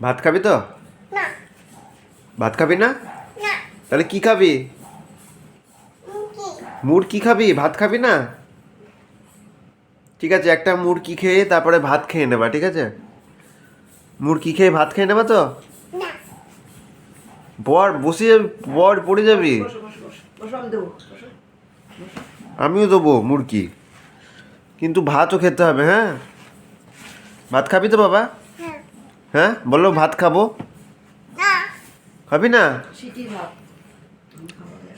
ভাত খাবি তো? না ভাত খাবি না? না তাহলে কি খাবি? মুড়কি খাবি, ভাত খাবি না? ঠিক আছে, একটা মুড়কি খেয়ে তারপরে ভাত খেয়ে নেবা, ঠিক আছে? মুড়কি খেয়ে ভাত খেয়ে নেবা তো? না বর বসে যাবি, বর পড়ে যাবি। বসো বসো বসো বসো, আমি দেবো, বসো। আমিও দেবো মুড়কি, কিন্তু ভাতও খেতে হবে। হ্যাঁ, ভাত খাবি তো বাবা? হ্যাঁ হ্যাঁ বলো, ভাত খাবো। না খাবি না? সিটি ভাত খাবো না।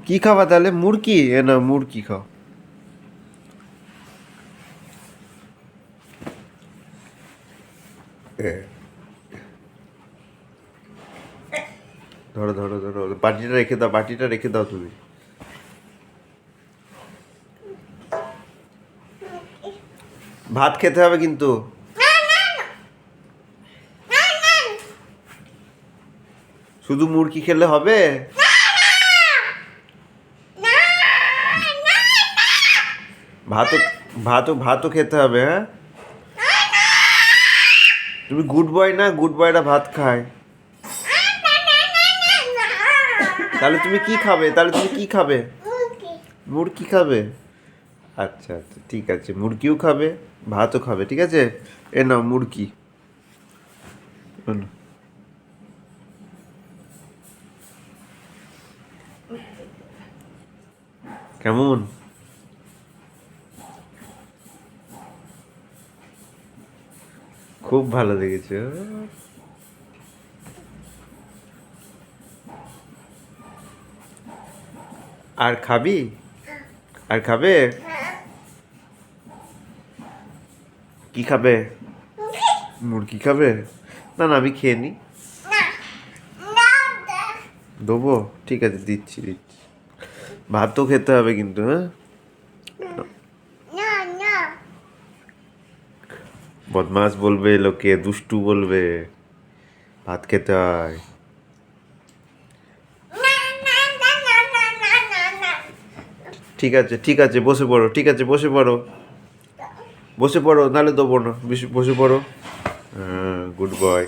কি খাবা তাহলে? মুড়কি? এ না, মুড়কি খাও। ধরো ধরো ধরো, বাটিটা রেখে দাও, বাটিটা রেখে দাও তুমি। ভাত খেতে হবে কিন্তু। শুধু মুড়কি খেলে হবে? ভাতও ভাতও ভাতও খেতে হবে। হ্যাঁ, তুমি গুড বয় না? গুড বয়রা ভাত খায়। তাহলে তুমি কি খাবে? তাহলে তুমি কি খাবে? মুড়কি খাবে? আচ্ছা আচ্ছা, ঠিক আছে, মুড়কিও খাবে, ভাতও খাবে, ঠিক আছে। এ নাও মুড়কি। এ নাও। কেমন? খুব ভালো লেগেছে। আর খাবি? আর খাবে? কি খাবে? মুড়কি খাবে? না না, আমি খেয়ে নিই। দেবো? ঠিক আছে, দিচ্ছি দিচ্ছি। ভাতও খেতে হবে কিন্তু। হ্যাঁ, বদমাস বলবে, লোকে দুষ্টু বলবে। ভাত খেতে হয়। ঠিক আছে ঠিক আছে, বসে পড়ো, ঠিক আছে, বসে পড়ো, বসে পড়ো, নাহলে দেবো না। বসে পড়ো। হ্যাঁ, গুড বয়।